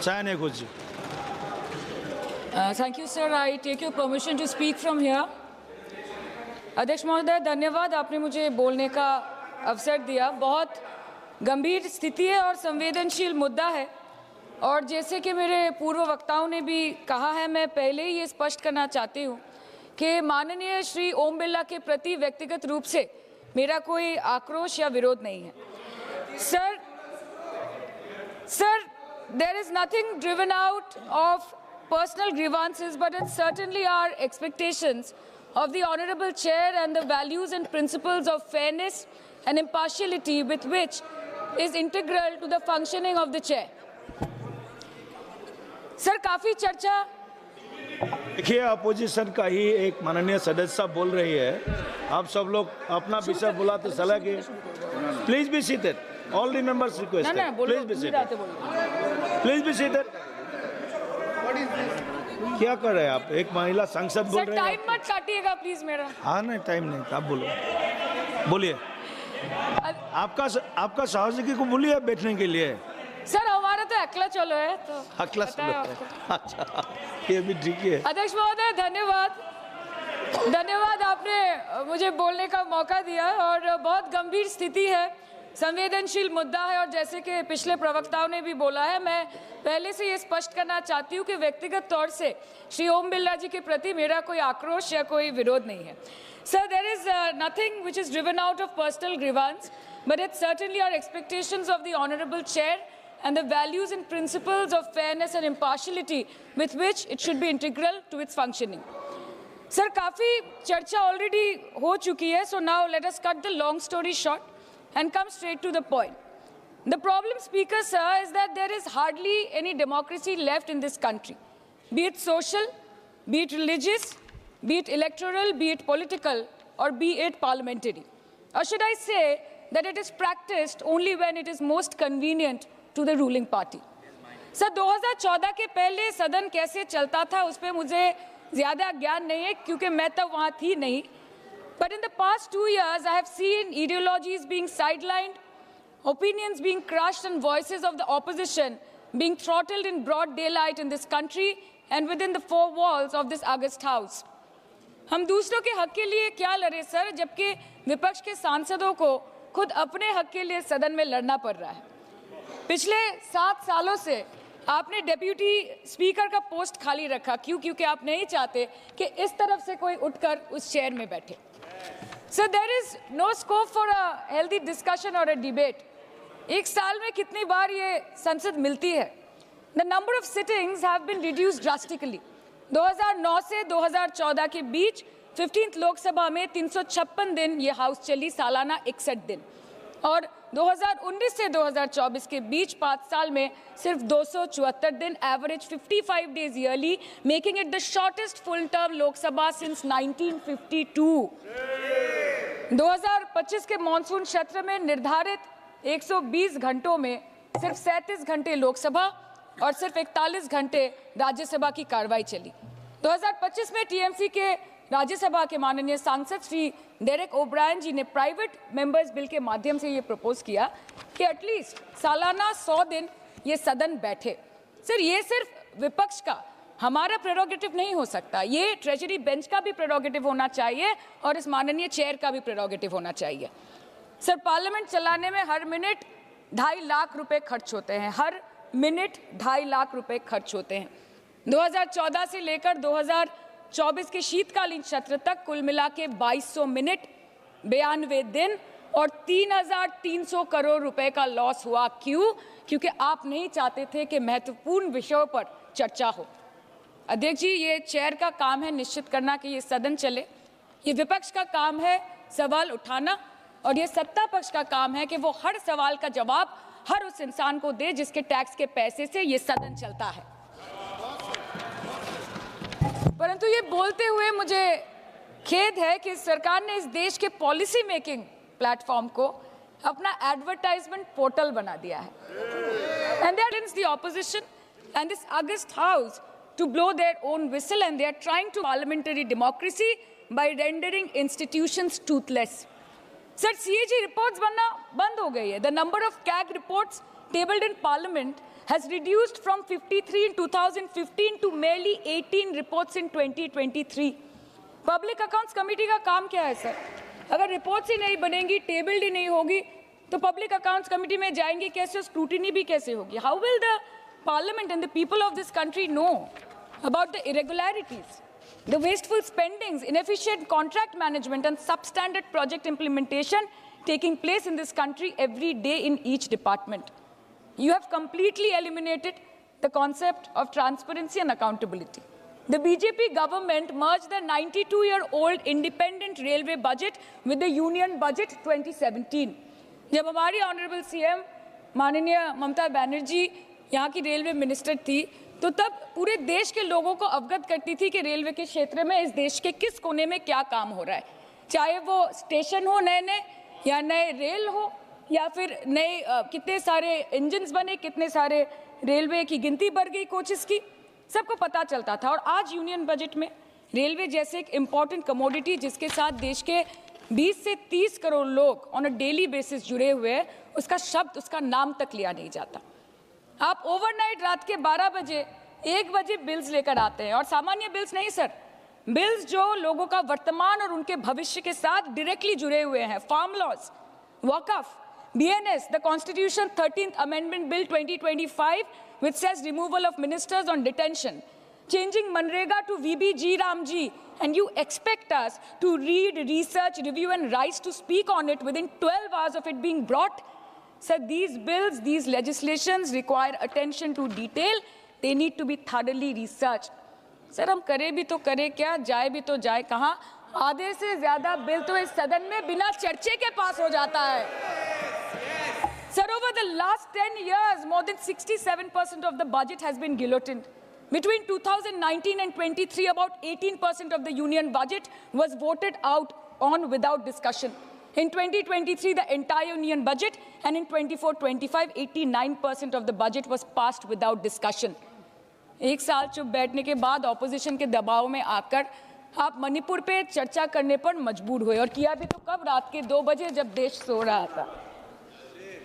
Chayane Kuji. Thank you, sir. I take your permission to speak from here. अध्यक्ष महोदय, धन्यवाद, आपने मुझे बोलने का अवसर दिया। बहुत गंभीर स्थिति है और संवेदनशील मुद्दा है, और जैसे कि मेरे पूर्व वक्ताओं ने भी कहा है, मैं पहले ही ये स्पष्ट करना चाहती हूँ कि माननीय श्री ओम बिरला के प्रति व्यक्तिगत रूप से मेरा कोई आक्रोश या विरोध नहीं है। Sir, there is nothing driven out of personal grievances, but it's certainly our expectations of the Honorable Chair and the values and principles of fairness and impartiality with which is integral to the functioning of the Chair. Sir, काफ़ी चर्चा। देखिए, opposition का ही एक माननीय सदस्य बोल रही है, आप सब लोग अपना विषय बुलाते चला कि please be seated, all the members request, please be seated, please be seated. क्या कर रहे हैं आप? एक महिला सांसद बोल रहे हैं। टाइम मत काटिएगा प्लीज मेरा। हाँ, नहीं टाइम नहीं, आप बोलो, बोलिए। आपका सहयोगी को बोलिए बैठने के लिए। सर, हमारा तो अकेला चलो है, तो अकेला चलो है। अच्छा, ये भी ठीक है। अध्यक्ष महोदय, धन्यवाद, आपने मुझे बोलने का मौका दिया। और बहुत गंभीर स्थिति है, संवेदनशील मुद्दा है, और जैसे कि पिछले प्रवक्ताओं ने भी बोला है, मैं पहले से ये स्पष्ट करना चाहती हूँ कि व्यक्तिगत तौर से श्री ओम बिरला जी के प्रति मेरा कोई आक्रोश या कोई विरोध नहीं है। Sir, there is nothing which is driven out of personal grievance, but it's certainly our expectations of the honourable chair and the values and principles of fairness and impartiality with which it should be integral to its functioning. Sir, काफ़ी चर्चा already हो चुकी है, so now let us cut the long story short and come straight to the point. The problem, Speaker, sir, is that there is hardly any democracy left in this country, be it social, be it religious, be it electoral, be it political, or be it parliamentary. Or should I say that it is practiced only when it is most convenient to the ruling party. Sir, 2014 के पहले सदन कैसे चलता था उस पर मुझे ज़्यादा ज्ञान नहीं है, क्योंकि मैं तब वहाँ थी नहीं। But in the past 2 years, I have seen ideologies being sidelined, opinions being crushed, and voices of the opposition being throttled in broad daylight in this country and within the four walls of this august house. हम दूसरों के हक के लिए क्या लड़े sir, जबकि विपक्ष के सांसदों को खुद अपने हक के लिए सदन में लड़ना पड़ रहा है। पिछले 7 सालों से आपने डेप्यूटी स्पीकर का पोस्ट खाली रखा। क्यों? क्योंकि आप नहीं चाहते कि इस तरफ से कोई उठकर उस चेयर में बैठे। So there is no scope for a healthy discussion और अ डिबेट। एक साल में कितनी बार ये संसद मिलती है? The number of sittings have been reduced drastically. 2009 से 2014 के बीच 15th लोकसभा में 356 दिन ये हाउस चली, सालाना 61 दिन, और 2019 से 2024 के बीच 5 साल में सिर्फ 274 दिन, average 55 days yearly, making it the shortest full term Lok Sabha since 1952। 2025 के मॉनसून सत्र में निर्धारित 120 घंटों में सिर्फ 37 घंटे लोकसभा और सिर्फ 41 घंटे राज्यसभा की कार्रवाई चली। 2025 में टीएमसी के राज्यसभा के माननीय सांसद श्री डेरेक ओब्रायन जी ने प्राइवेट मेंबर्स बिल के माध्यम से ये प्रपोज किया कि एटलीस्ट सालाना 100 दिन ये सदन बैठे। सर, ये सिर्फ विपक्ष का, हमारा प्रेरोगेटिव नहीं हो सकता, ये ट्रेजरी बेंच का भी प्रेरोगेटिव होना चाहिए और इस माननीय चेयर का भी प्रेरोगेटिव होना चाहिए। सर, पार्लियामेंट चलाने में हर मिनट 2.5 लाख रुपए खर्च होते हैं, हर मिनट 2.5 लाख रुपए खर्च होते हैं। 2014 से लेकर 2024 के शीतकालीन सत्र तक कुल मिला के 2200 मिनट, 92 दिन और 3,300 करोड़ रुपए का लॉस हुआ। क्यों? क्योंकि आप नहीं चाहते थे कि महत्वपूर्ण विषयों पर चर्चा हो। अध्यक्ष जी, ये चेयर का काम है निश्चित करना कि ये सदन चले, ये विपक्ष का काम है सवाल उठाना, और ये सत्ता पक्ष का काम है कि वो हर सवाल का जवाब हर उस इंसान को दे जिसके टैक्स के पैसे से ये सदन चलता है। परंतु ये बोलते हुए मुझे खेद है कि सरकार ने इस देश के पॉलिसी मेकिंग प्लेटफॉर्म को अपना एडवर्टाइजमेंट पोर्टल बना दिया है, and they are the opposition and this august house to blow their own whistle, and they are trying to parliamentary democracy by rendering institutions toothless. Sir, CAG reports बनना बंद हो गई है. The number of CAG reports tabled in Parliament has reduced from 53 in 2015 to merely 18 reports in 2023. Public accounts committee का काम क्या है sir? अगर रिपोर्ट्स ही नहीं बनेंगी, टेबल्ड ही नहीं होगी, तो पब्लिक अकाउंट्स कमेटी में जाएंगे कैसे, स्क्रूटिनी भी कैसे होगी? How will the parliament and the people of this country know about the irregularities, the wasteful spendings, inefficient contract management and substandard project implementation taking place in this country every day in each department? You have completely eliminated the concept of transparency and accountability. The BJP government merged the 92-year-old independent railway budget with the union budget 2017. जब हमारी honourable CM माननीय ममता बनर्जी यहाँ की railway minister थी, तो तब पूरे देश के लोगों को अवगत करती थी कि रेलवे के क्षेत्र में इस देश के किस कोने में क्या काम हो रहा है, चाहे वो स्टेशन हो नए नए या नए रेल हो या फिर नए कितने सारे इंजन्स बने, कितने सारे रेलवे की गिनती बढ़ गई, कोचेस की, सबको पता चलता था। और आज यूनियन बजट में रेलवे जैसे एक इम्पॉर्टेंट कमोडिटी जिसके साथ देश के 20 से 30 करोड़ लोग ऑन अ डेली बेसिस जुड़े हुए हैं, उसका शब्द, उसका नाम तक लिया नहीं जाता। आप ओवरनाइट रात के 12 बजे 1 बजे बिल्स लेकर आते हैं, और सामान्य बिल्स नहीं सर, बिल्स जो लोगों का वर्तमान और उनके भविष्य के साथ डायरेक्टली जुड़े हुए हैं। Farm laws, Waqf, BNS, the Constitution 13th Amendment Bill 2025, which says removal of ministers on detention, changing Manrega to VBG Ramji, and you expect us to read, research, review and rise to speak on it within 12 hours of it being brought? Sir, these bills, these legislations require attention to detail. They need to be thoroughly researched. Sir हम करें भी तो करें क्या, जाए भी तो जाए कहाँ? आधे से ज्यादा बिल तो इस सदन में बिना चर्चे के पास हो जाता है। Sir, over the last 10 years, more than 67% of the budget has been guillotined. Between 2019 and 23, about 18% of the union budget was voted out on without discussion. In 2023, the entire union budget, and in 24-25, 89% of the budget was passed without discussion. एक साल चुप बैठने के बाद opposition के दबाव में आकर आप मणिपुर पे चर्चा करने पर मजबूर हुए, और किया भी तो कब, रात के 2 बजे जब देश सो रहा था।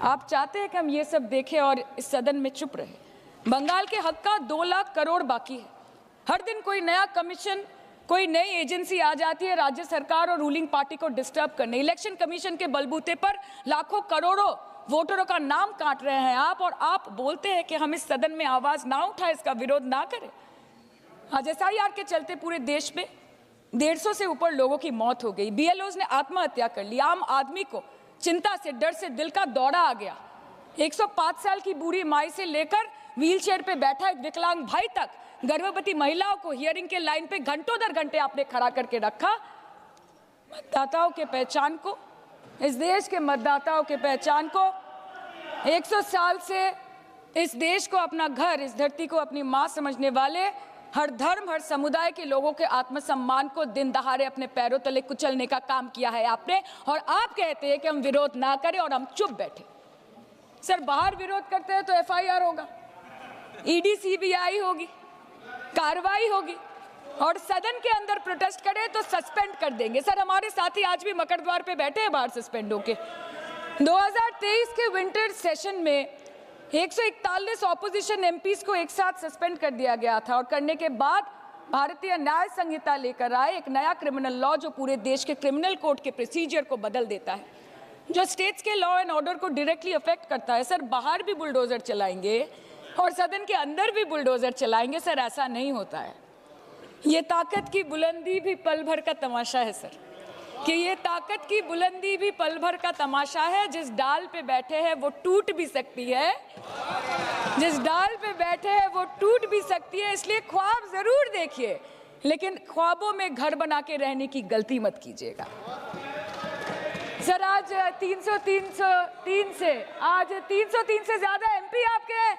आप चाहते हैं कि हम ये सब देखें और इस सदन में चुप रहे। बंगाल के हक का 2 लाख करोड़ बाकी है। हर दिन कोई नया कमीशन, कोई नई एजेंसी आ जाती है राज्य सरकार और रूलिंग पार्टी को डिस्टर्ब करने। इलेक्शन कमीशन के बलबूते पर लाखों करोड़ों वोटरों का नाम काट रहे हैं आप, और आप बोलते हैं कि हम इस सदन में आवाज ना उठाएं, इसका विरोध ना करें। आज SIR के चलते पूरे देश में 150 से ऊपर लोगों की मौत हो गई। BLOs ने आत्महत्या कर ली। आम आदमी को चिंता से, डर से दिल का दौरा आ गया। 105 साल की बूढ़ी माई से लेकर व्हीलचेयर पे बैठा एक विकलांग भाई तक, गर्भवती महिलाओं को हियरिंग के लाइन पे घंटों दर घंटे आपने खड़ा करके रखा। मतदाताओं के पहचान को, इस देश के मतदाताओं के पहचान को, 100 साल से इस देश को अपना घर, इस धरती को अपनी माँ समझने वाले हर धर्म, हर समुदाय के लोगों के आत्मसम्मान को दिन दहाड़े अपने पैरों तले कुचलने का काम किया है आपने, और आप कहते हैं कि हम विरोध ना करें और हम चुप बैठे। सर बाहर विरोध करते हैं तो FIR होगा, ED CBI होगी, कार्रवाई होगी, और सदन के अंदर प्रोटेस्ट करें तो सस्पेंड कर देंगे। सर हमारे साथी आज भी मकर द्वार पे बैठे हैं बाहर सस्पेंड होके। 2023 के विंटर सेशन में 141 ऑपोजिशन MPs को एक साथ सस्पेंड कर दिया गया था, और करने के बाद भारतीय न्याय संहिता लेकर आए एक नया क्रिमिनल लॉ जो पूरे देश के क्रिमिनल कोड के प्रोसीजर को बदल देता है, जो स्टेट्स के लॉ एंड ऑर्डर को डायरेक्टली अफेक्ट करता है। सर बाहर भी बुलडोजर चलाएंगे और सदन के अंदर भी बुलडोजर चलाएंगे। सर ऐसा नहीं होता है। ये ताकत की बुलंदी भी पल भर का तमाशा है सर, कि ये ताकत की बुलंदी भी पल भर का तमाशा है। जिस डाल पे बैठे हैं वो टूट भी सकती है, जिस डाल पे बैठे हैं वो टूट भी सकती है। इसलिए ख्वाब जरूर देखिए, लेकिन ख्वाबों में घर बना के रहने की गलती मत कीजिएगा। सर आज 303 से ज्यादा MP आपके हैं,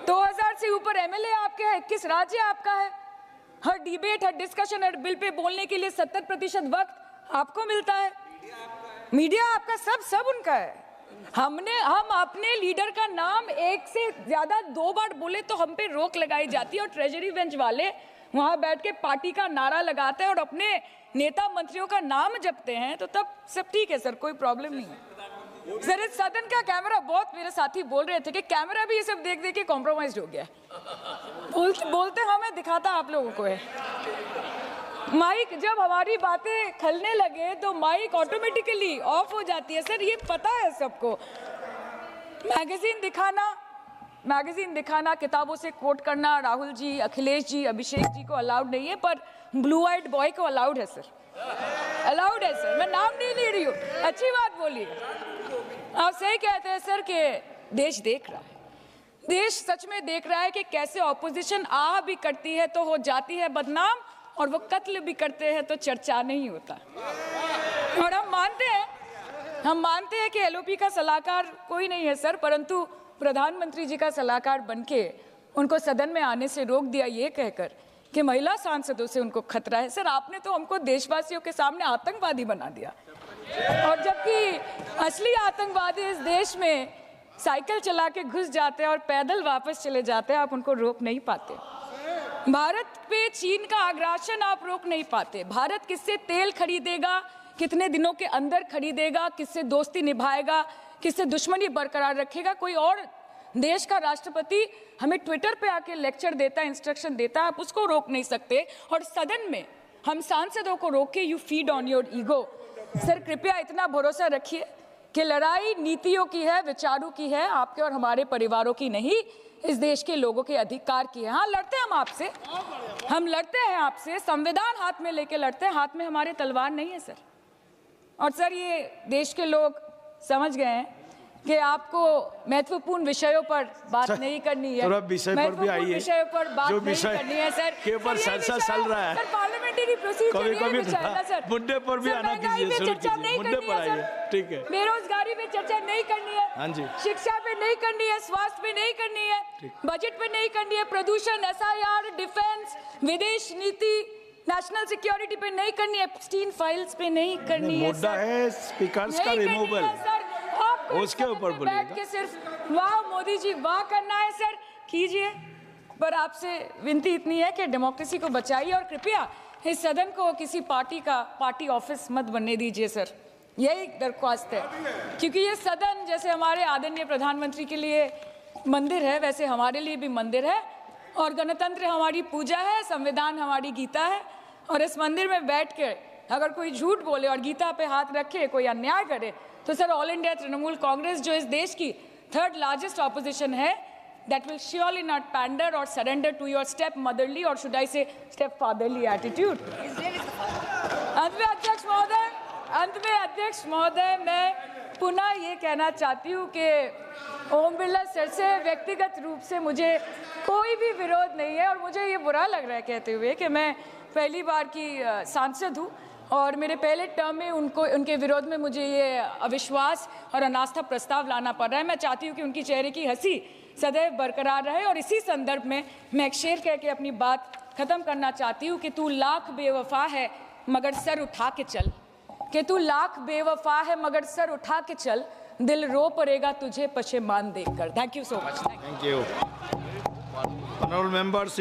2000 से ऊपर MLA आपके हैं, 21 राज्य आपका है। हर डिबेट, हर डिस्कशन, हर बिल पे बोलने के लिए 70% वक्त आपको मिलता है। मीडिया आपका, सब उनका है। हम अपने लीडर का नाम 1 से ज्यादा 2 बार बोले तो हम पे रोक लगाई जाती है, और ट्रेजरी बेंच वाले वहां बैठ के पार्टी का नारा लगाते हैं और अपने नेता मंत्रियों का नाम जपते हैं, तो तब सब ठीक है सर, कोई प्रॉब्लम नहीं है। सर इस सदन का कैमरा, बहुत मेरे साथी बोल रहे थे कि कैमरा भी ये सब देख देख के कॉम्प्रोमाइज हो गया। बोलते हमें दिखाता आप लोगों को है। माइक जब हमारी बातें खलने लगे तो माइक ऑटोमेटिकली ऑफ हो जाती है। सर ये पता है सबको। मैगजीन दिखाना, किताबों से कोट करना राहुल जी, अखिलेश जी, अभिषेक जी को अलाउड नहीं है, पर ब्लू आइड बॉय को अलाउड है सर। अलाउड है सर, मैं नाम नहीं ले रही हूँ, अच्छी बात बोलिए। आप सही कहते हैं सर कि देश देख रहा है, देश सच में देख रहा है कि कैसे ऑपोजिशन आ भी करती है तो हो जाती है बदनाम, और वो कत्ल भी करते हैं तो चर्चा नहीं होता। और हम मानते हैं कि एलओपी का सलाहकार कोई नहीं है सर, परंतु प्रधानमंत्री जी का सलाहकार बनके उनको सदन में आने से रोक दिया ये कहकर कि महिला सांसदों से उनको खतरा है। सर आपने तो हमको देशवासियों के सामने आतंकवादी बना दिया, और जबकि असली आतंकवादी इस देश में साइकिल चला के घुस जाते हैं और पैदल वापस चले जाते हैं, आप उनको रोक नहीं पाते। भारत पे चीन का आग्रासन आप रोक नहीं पाते। भारत किससे तेल खरीदेगा, कितने दिनों के अंदर खरीदेगा, किससे दोस्ती निभाएगा, किससे दुश्मनी बरकरार रखेगा, कोई और देश का राष्ट्रपति हमें ट्विटर पे आके लेक्चर देता है, इंस्ट्रक्शन देता है, आप उसको रोक नहीं सकते। और सदन में हम सांसदों को रोक के you feed on your ego. Sir कृपया इतना भरोसा रखिए कि लड़ाई नीतियों की है, विचारों की है, आपके और हमारे परिवारों की नहीं, इस देश के लोगों के अधिकार की है। हाँ लड़ते हैं हम लड़ते हैं आपसे, संविधान हाथ में लेके लड़ते हैं, हाथ में हमारे तलवार नहीं है सर। और सर ये देश के लोग समझ गए हैं कि आपको महत्वपूर्ण विषयों पर बात नहीं करनी है, महत्वपूर्ण विषयों पर बात नहीं करनी है सर। के ऊपर चर्चा चल रहा है सर, पार्लियामेंटरी प्रोसीजर सर, मुद्दे पर भी आना कीजिए, चर्चा नहीं करनी है सर, ठीक है। बेरोजगारी पे चर्चा नहीं करनी है, हाँ जी, शिक्षा पे नहीं करनी है, स्वास्थ्य पे नहीं करनी है, बजट पे नहीं करनी है, प्रदूषण, SIR, डिफेंस, विदेश नीति, नेशनल सिक्योरिटी पे नहीं करनी है, एप्स्टीन फाइल्स पे नहीं करनी है। मुद्दा है स्पीकर्स का रिमूवल, उसके ऊपर बैठ के सिर्फ वाह मोदी जी वाह करना है सर, कीजिए। पर आपसे विनती इतनी है कि डेमोक्रेसी को बचाइए और कृपया इस सदन को किसी पार्टी ऑफिस मत बनने दीजिए सर, यही दरख्वास्त है। क्योंकि ये सदन जैसे हमारे आदरणीय प्रधानमंत्री के लिए मंदिर है, वैसे हमारे लिए भी मंदिर है, और गणतंत्र हमारी पूजा है, संविधान हमारी गीता है। और इस मंदिर में बैठ के अगर कोई झूठ बोले और गीता पे हाथ रखे, कोई अन्याय करे, तो sir all India Trinamool Congress जो इस देश की 3rd लार्जेस्ट ऑपोजिशन है, that will surely not pander or surrender to your step motherly or should I say step fatherly attitude। अंत में अध्यक्ष महोदय मैं पुनः ये कहना चाहती हूँ कि ओम बिरला सर से व्यक्तिगत रूप से मुझे कोई भी विरोध नहीं है, और मुझे ये बुरा लग रहा है कहते हुए कि मैं पहली बार की सांसद हूँ और मेरे पहले टर्म में उनके विरोध में मुझे ये अविश्वास और अनास्था प्रस्ताव लाना पड़ रहा है। मैं चाहती हूँ कि उनकी चेहरे की हंसी सदैव बरकरार रहे, और इसी संदर्भ में मैं एक शेर कह के अपनी बात खत्म करना चाहती हूँ कि तू लाख बेवफा है मगर सर उठा के चल, कि तू लाख बेवफा है मगर सर उठा के चल, दिल रो पड़ेगा तुझे पशेमान देखकर। Thank you so much. Thank you. Honourable members,